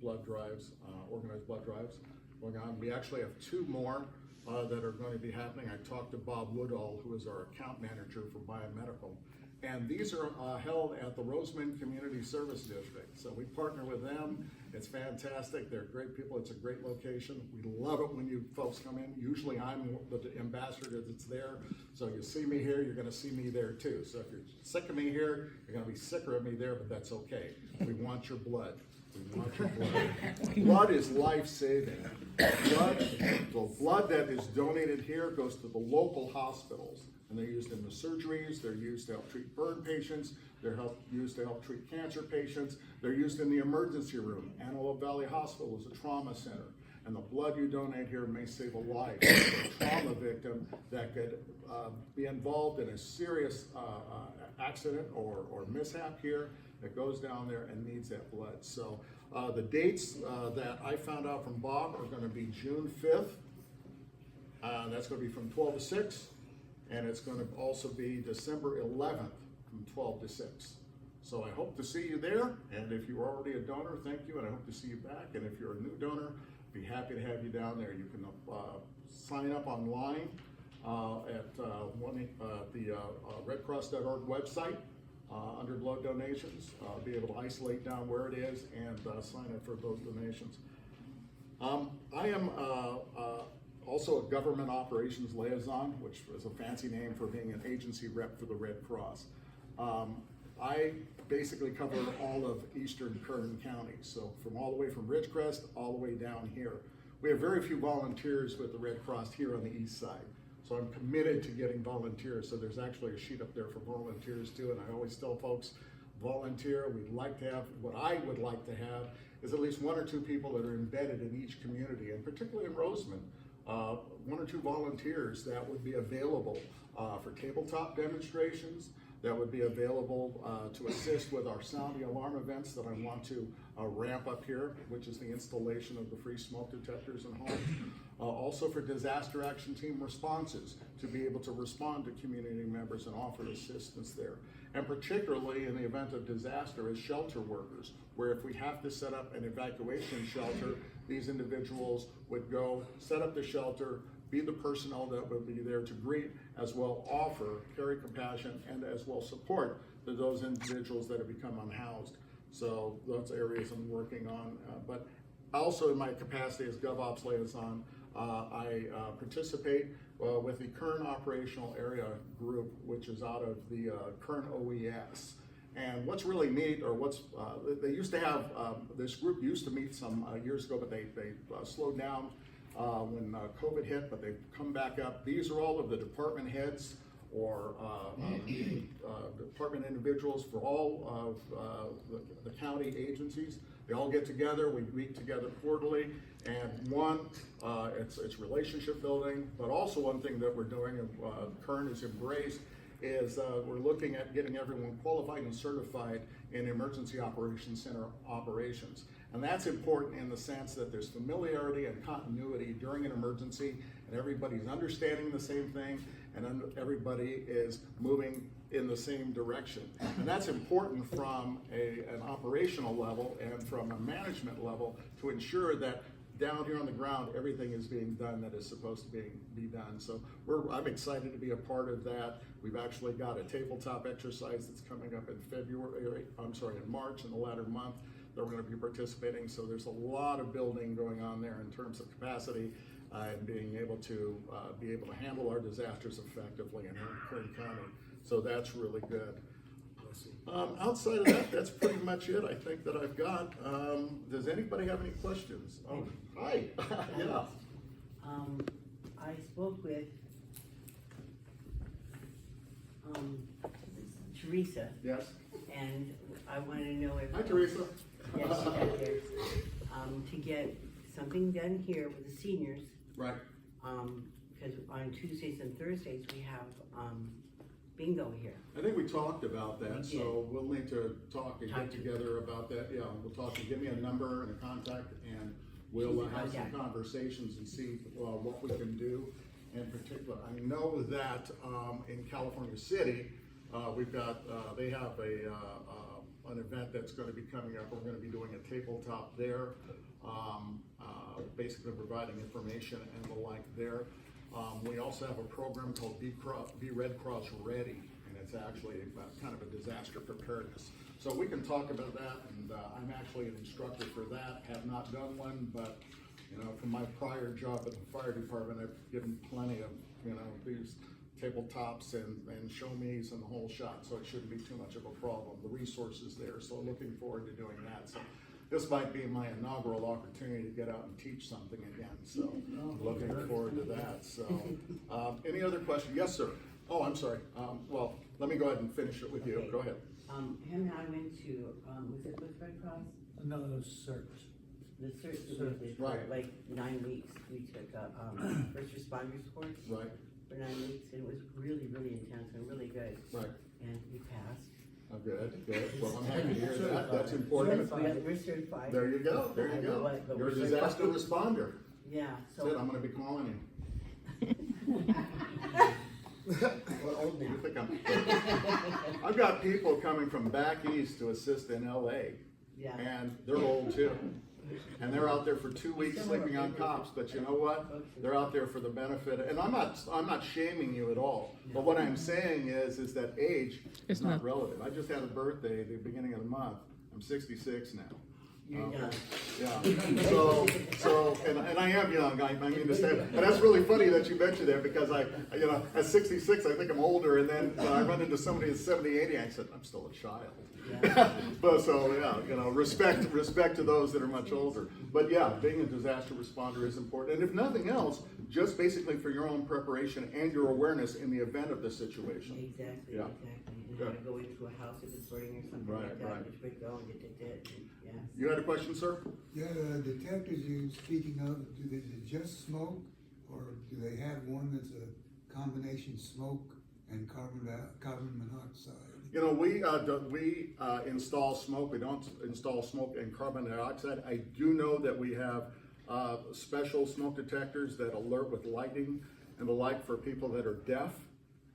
blood drives, organized blood drives going on. We actually have 2 more that are going to be happening. I talked to Bob Woodall, who is our account manager for biomedical. And these are held at the Rosemont Community Service District. So we partner with them. It's fantastic. They're great people. It's a great location. We love it when you folks come in. Usually I'm the ambassador that's there. So you see me here, you're going to see me there too. So if you're sick of me here, you're going to be sicker of me there, but that's okay. We want your blood. We want your blood. Blood is life-saving. Blood that is donated here goes to the local hospitals. And they're used in the surgeries, they're used to help treat burn patients, they're used to help treat cancer patients, they're used in the emergency room. Antelope Valley Hospital is a trauma center, and the blood you donate here may save a life. A trauma victim that could be involved in a serious accident or mishap here that goes down there and needs that blood. So the dates that I found out from Bob are going to be June 5th. That's going to be from 12 to 6. And it's going to also be December 11th from 12 to 6. So I hope to see you there. And if you're already a donor, thank you, and I hope to see you back. And if you're a new donor, I'd be happy to have you down there. You can sign up online at the redcross.org website under blood donations. Be able to isolate down where it is and sign up for those donations. I am also a government operations liaison, which is a fancy name for being an agency rep for the Red Cross. I basically cover all of eastern Kern County, so from all the way from Ridgecrest all the way down here. We have very few volunteers with the Red Cross here on the east side, so I'm committed to getting volunteers. So there's actually a sheet up there for volunteers too, and I always tell folks, volunteer. We'd like to have, what I would like to have is at least 1 or 2 people that are embedded in each community, and particularly in Rosemont. 1 or 2 volunteers that would be available for tabletop demonstrations that would be available to assist with our sound the alarm events that I want to ramp up here, which is the installation of the free smoke detectors in homes. Also for disaster action team responses, to be able to respond to community members and offer assistance there. And particularly in the event of disaster as shelter workers, where if we have to set up an evacuation shelter, these individuals would go set up the shelter, be the personnel that would be there to greet, as well offer, carry compassion, and as well support to those individuals that have become unhoused. So those areas I'm working on. But also in my capacity as GovOps liaison, I participate with the Kern Operational Area Group, which is out of the Kern OES. And what's really neat, or what's, they used to have, this group used to meet some years ago, but they slowed down when COVID hit, but they've come back up. These are all of the department heads or department individuals for all of the county agencies. They all get together, we meet together quarterly, and one, it's relationship building, but also one thing that we're doing, and Kern has embraced, is we're looking at getting everyone qualified and certified in Emergency Operations Center operations. And that's important in the sense that there's familiarity and continuity during an emergency, and everybody's understanding the same thing, and everybody is moving in the same direction. And that's important from an operational level and from a management level to ensure that down here on the ground, everything is being done that is supposed to be done. So I'm excited to be a part of that. We've actually got a tabletop exercise that's coming up in March, in the latter month, that we're going to be participating. So there's a lot of building going on there in terms of capacity and being able to handle our disasters effectively in Kern County. So that's really good. Outside of that, that's pretty much it, I think, that I've got. Does anybody have any questions? Oh, hi. Yeah. I spoke with Teresa. Yes. And I wanted to know if. Hi, Teresa. Yes, she got there. To get something done here with the seniors. Right. Because on Tuesdays and Thursdays, we have bingo here. I think we talked about that, We did. so we'll need to talk and get together about that. Yeah, we'll talk and give me a number and a contact, and we'll have some conversations and see what we can do. In particular, I know that in California City, we've got they have an event that's going to be coming up. We're going to be doing a tabletop there, basically providing information and the like there. We also have a program called Be Red Cross Ready, and it's actually kind of a disaster preparedness. So we can talk about that, and I'm actually an instructor for that. Have not done one, but from my prior job at the fire department, I've given plenty of these tabletops and show me's and the whole shot, so it shouldn't be too much of a problem. The resources there, so looking forward to doing that. So this might be my inaugural opportunity to get out and teach something again, so looking forward to that. So any other questions? Yes, sir. Oh, I'm sorry. Well, let me go ahead and finish it with you. Go ahead. Him and I went to, was it with Red Cross? No, it was CERT. The CERT was for like 9 weeks. We took a first responders course. Right. For 9 weeks, and it was really, really intense and really good. Right. And we passed. Oh, good. Well, I'm happy to hear that. That's important. We're certified. There you go. You're a disaster responder. Yeah. So I'm going to be calling you. What old do you think I'm? I've got people coming from back east to assist in LA. Yeah. And they're old too. And they're out there for 2 weeks sleeping on cops, but you know what? They're out there for the benefit. And I'm not shaming you at all. But what I'm saying is that age is not relative. I just had a birthday at the beginning of the month. I'm 66 now. You're young. Yeah. So, and I am young. I mean to say, and that's really funny that you mentioned that, because at 66, I think I'm older, and then I run into somebody at 70, 80, I said, I'm still a child. Yeah. But so yeah, respect to those that are much older. But yeah, being a disaster responder is important, and if nothing else, just basically for your own preparation and your awareness in the event of the situation. Exactly. Yeah. Exactly. And how to go into a house if it's burning or something like that, which would go and get. Yeah. You had a question, sir? Yeah, the detectors you speaking of, do they just smoke, or do they have one that's a combination smoke and carbon monoxide. You know, we install smoke. We don't install smoke and carbon dioxide. I do know that we have special smoke detectors that alert with lighting and the like for people that are deaf,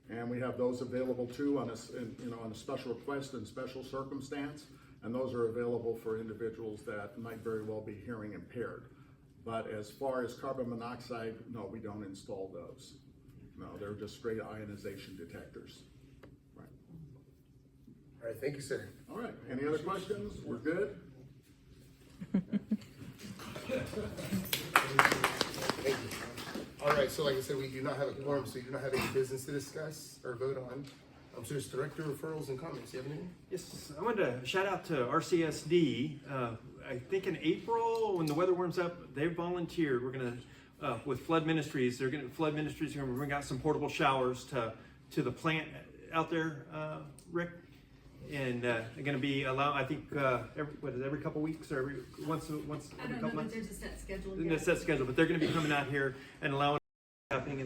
and we have those available too on a special request and special circumstance. And those are available for individuals that might very well be hearing impaired. But as far as carbon monoxide, no, we don't install those. No, they're just straight ionization detectors. Right. All right, thank you, sir. All right, any other questions? We're good? Thank you. All right, so like I said, we do not have a quorum, so you do not have any business to discuss or vote on. So there's director referrals and comments. You have anything? Yes, I wanted to shout out to RCSD. I think in April, when the weather warms up, they volunteered. We're going to, with Flood Ministries, Flood Ministries are going to bring out some portable showers to the plant out there, Rick. And they're going to be I think, every couple weeks or once every couple months? There's a set schedule. There's a set schedule, but they're going to be coming out here and allowing happening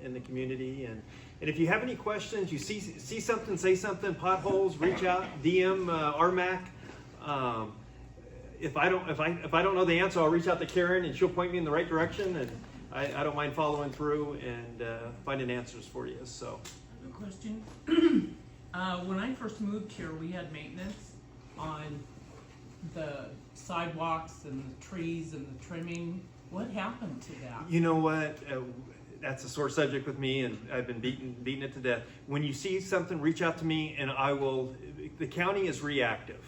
in the community. And if you have any questions, you see something, say something, potholes, reach out, DM Rmac. If I don't know the answer, I'll reach out to Karen and she'll point me in the right direction, and I don't mind following through and finding answers for you. So, I have a question. When I first moved here, we had maintenance on the sidewalks and the trees and the trimming. What happened to that? you know what? That's a sore subject with me, and I've been beating it to death. When you see something, reach out to me, and I will. The county is reactive,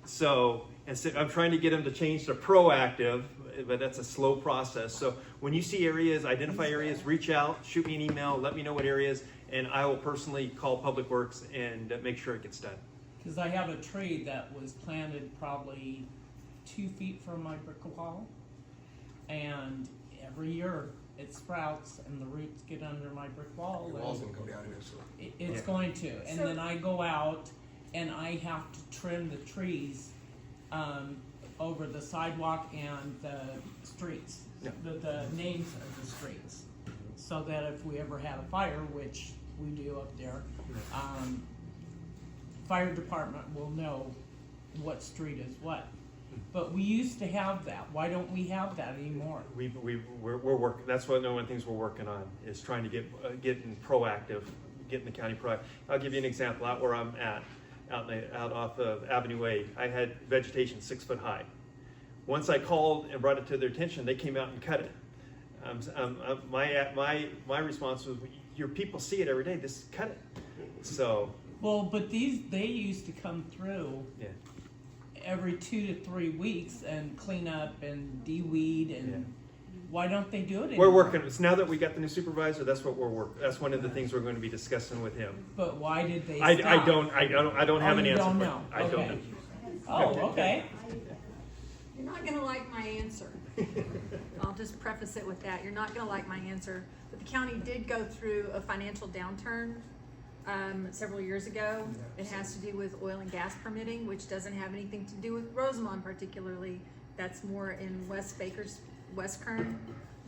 so I'm trying to get them to change to proactive, but that's a slow process. So when you see areas, identify areas, reach out, shoot me an email, let me know what areas, and I will personally call Public Works and make sure it gets done. Because I have a tree that was planted probably 2 feet from my brick wall, and every year it sprouts and the roots get under my brick wall. Your wall's gonna go down eventually. It's going to, and then I go out and I have to trim the trees over the sidewalk and the streets, the names of the streets, so that if we ever had a fire, which we do up there, fire department will know what street is what. But we used to have that. Why don't we have that anymore? We're working. That's one of the things we're working on, is trying to getting proactive, getting the county proactive. I'll give you an example. Out where I'm at, out off of Avenue A, I had vegetation 6 foot high. Once I called and brought it to their attention, they came out and cut it. My response was, your people see it every day. Just cut it. So. Well, but they used to come through. Yeah. Every 2 to 3 weeks and clean up and de-weed, and why don't they do it anymore? We're working. It's now that we got the new supervisor. That's what we're working. That's one of the things we're going to be discussing with him. But why did they? I don't have an answer. Don't know. I don't know. Oh, okay. You're not gonna like my answer. I'll just preface it with that. You're not gonna like my answer. But the county did go through a financial downturn several years ago. It has to do with oil and gas permitting, which doesn't have anything to do with Rosamond particularly. That's more in West Kern.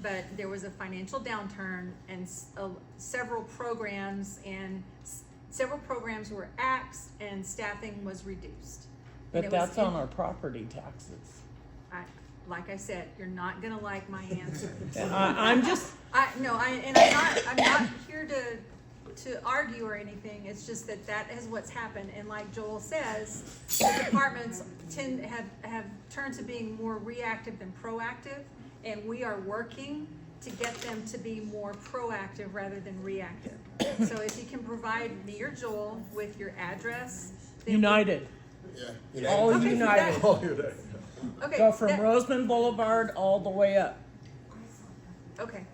But there was a financial downturn, and several programs were axed and staffing was reduced. But that's on our property taxes. Like I said, you're not gonna like my answer. I'm I'm not here to argue or anything. It's just that is what's happened. And like Joel says, the departments have turned to being more reactive than proactive, and we are working to get them to be more proactive rather than reactive. So if you can provide me or Joel with your address. United. Yeah. All Okay, United. Okay. Go from Rosamond Boulevard all the way up. Okay.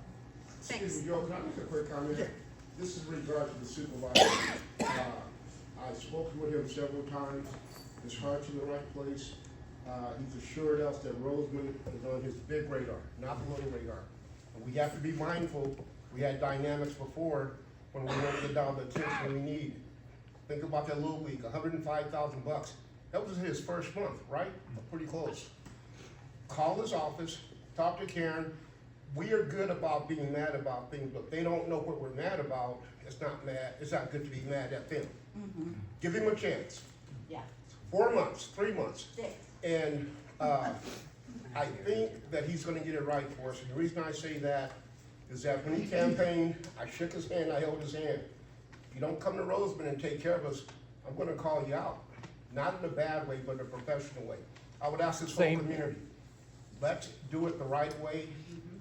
Thanks. Excuse me, Joe, can I make a quick comment? This is regard to the supervisor. I've spoken with him several times. His heart's in the right place. He's assured us that Rosamond is on his big radar, not the little radar. And we have to be mindful. We had dynamics before when we weren't get down the attention we need. Think about that little league, $105,000. That was his first month, right? Pretty close. Call his office, talk to Karen, we are good about being mad about things, but they don't know what we're mad about. It's not good to be mad at them. Give him a chance. Yeah. 4 months, 3 months. 6. And I think that he's gonna get it right for us. And the reason I say that is that when he campaigned, I shook his hand, I held his hand. If you don't come to Roseman and take care of us, I'm gonna call you out. Not in a bad way, but in a professional way. I would ask this whole community, let's do it the right way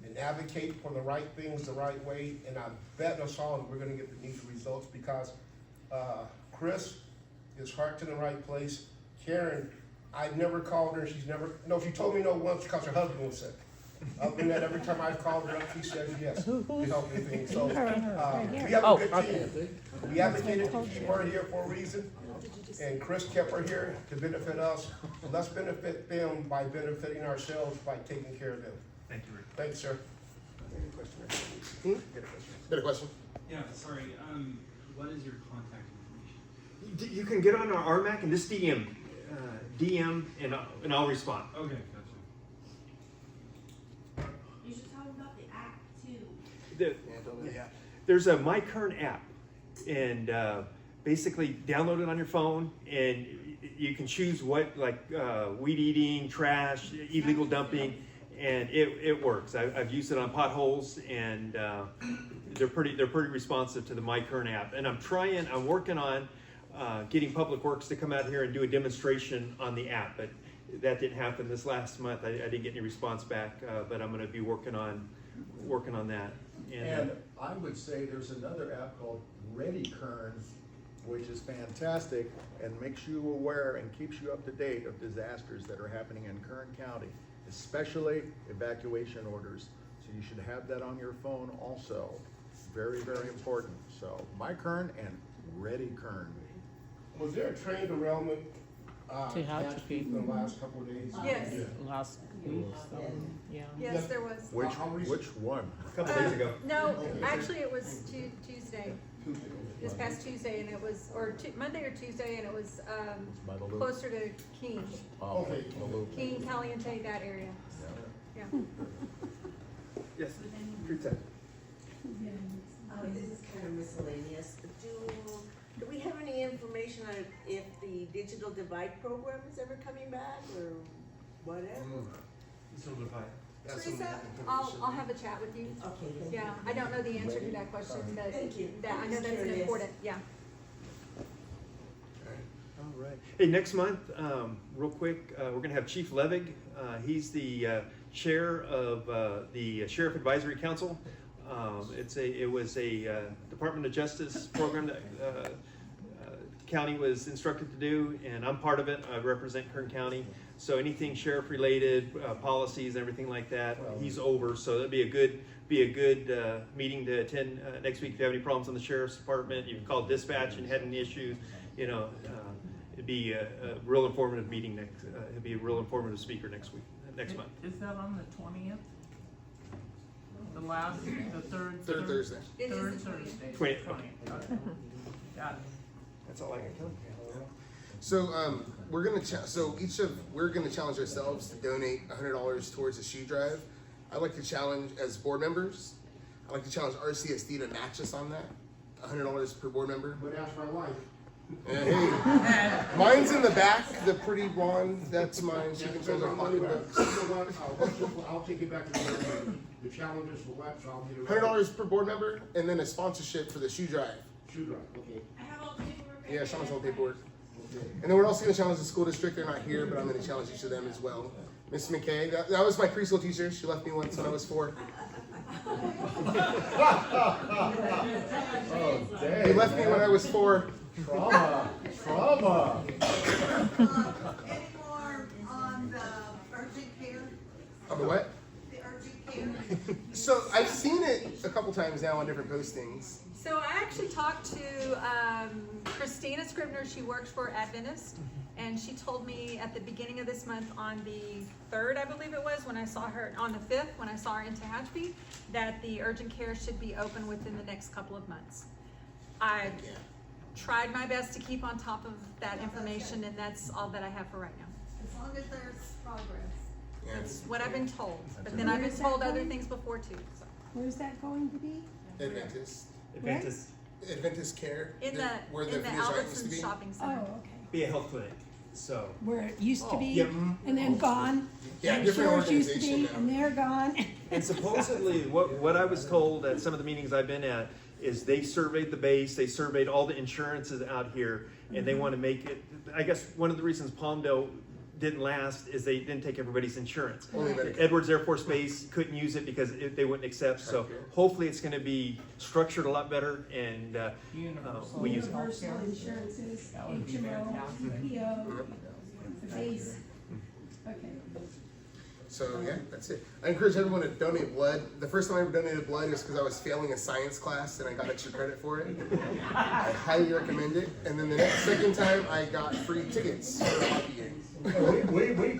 and advocate for the right things the right way. And I bet us all that we're gonna get the needed results because Chris, his heart's in the right place. Karen, I've never called her, she told me no once because her husband was sick. Other than that, every time I've called her up, she says yes to help me things. So, we have a good team. We advocated to keep her here for a reason, and Chris kept her here to benefit us. Let's benefit them by benefiting ourselves by taking care of them. Thank you, Rick. Thanks, sir. Got a question? Yeah, sorry, what is your contact information? You can get on our Rmac and just DM, and I'll respond. Okay, gotcha. You should talk about the app too. There's a My Current app, and basically download it on your phone, and you can choose what, like weed eating, trash, illegal dumping, and it works. I've used it on potholes, and they're pretty responsive to the My Current app. And I'm working on getting Public Works to come out here and do a demonstration on the app, but that didn't happen this last month. I didn't get any response back, but I'm going to be working on that. And I would say there's another app called Ready Kern, which is fantastic and makes you aware and keeps you up to date of disasters that are happening in Kern County, especially evacuation orders. So you should have that on your phone also. Very, very important. So My Kern and Ready Kern. Was there a train derailment in the last couple of days? Yes. Last week, so, yeah. Yes, there was. Which one? A couple days ago. No, actually it was Tuesday. This past Tuesday, and it was, Monday or Tuesday, and it was By the loop. closer to Keene. Okay. The loop. Keene, Caliente, that area. Yeah. Yes, True Tech. This is kind of miscellaneous. Do we have any information on if the digital divide program is ever coming back or whatever? Digital divide. Teresa, I'll have a chat with you. Okay. thank Yeah, you. I don't know the answer to that question, but Thank you. that, I know that's Curious. important, yeah. All right. Hey, next month, real quick, we're going to have Chief Levig. He's the chair of the Sheriff Advisory Council. It was a Department of Justice program that county was instructed to do, and I'm part of it. I represent Kern County. So anything sheriff related, policies, everything like that, he's over. So that'd be a good meeting to attend next week. If you have any problems in the sheriff's department, you can call dispatch and had any issues. It'd be a real informative meeting it'd be a real informative speaker next month. Is that on the 20th? The third Thursday. It is Third the 20th. Thursday. 20th. 20th. Got it. That's all I can tell you. So we're gonna challenge ourselves to donate $100 towards the shoe drive. I'd like to challenge as board members. I'd like to challenge RCSD to match us on that. $100 per board member. But that's my wife. Hey, mine's in the back, the pretty blonde. That's mine. She controls our pocketbooks. I'll take it back to the challenges for what, so I'll get it. $100 per board member, and then a sponsorship for the shoe drive. Shoe drive, okay. I have all the paperwork. Yeah, Sean's whole paperwork. And then we're also going to challenge the school district. They're not here, but I'm going to challenge each of them as well. Miss McKay, that was my preschool teacher. She left me once when I was 4. Oh, dang. He left me when I was 4. Trauma. Any more on the urgent care? On the what? The urgent care? So I've seen it a couple times now on different postings. So I actually talked to Christina Scribner. She works for Adventist, and she told me at the beginning of this month, on the 3rd, I believe it was, when I saw her, on the 5th, when I saw her in Tehachapi, that the urgent care should be open within the next couple of months. I tried my best to keep on top of that information, and that's all that I have for right now. As long as there's progress. Yeah, That's what I've been told, but then I've been told other things before too, so. Where's that going to be? Adventist. Adventist, Adventist Care. In where the finish line used to Albertsons be. Shopping Oh, Center. okay. be a health clinic, so. Where it used to be, Yep. and then gone. Yeah, and different Shores used to organization be, now. and they're gone. And supposedly, what I was told at some of the meetings I've been at is they surveyed the base, they surveyed all the insurances out here, and they want to make it. I guess one of the reasons Palmdale didn't last is they didn't take everybody's insurance. Only Medicare. Edwards Air Force Base couldn't use it because they wouldn't accept. So hopefully, it's going to be structured a lot better, and we use it. Universal insurances, That would be HMO, fantastic. PPO, the base. Okay. So yeah, that's it. I encourage everyone to donate blood. The first time I ever donated blood was because I was failing a science class and I got extra credit for it. I highly recommend it. And then the second time I got free tickets for a hockey game.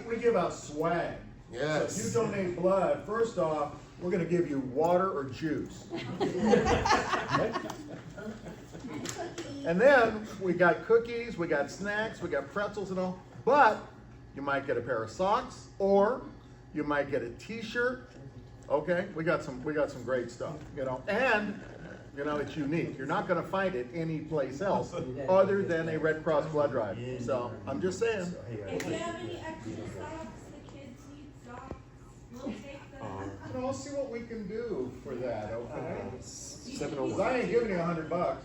We give out swag. Yes. So if you donate blood, first off, we're gonna give you water or juice. And then we got cookies, we got snacks, we got pretzels and all. But you might get a pair of socks, or you might get a T-shirt. Okay, we got some great stuff, you know. And you know, it's unique. You're not going to find it anyplace else other than a Red Cross blood drive. So I'm just saying. If you have any extra socks, the kids need socks, we'll take them. You know, we'll see what we can do for that. Okay. 701. 'Cause I ain't giving you $100.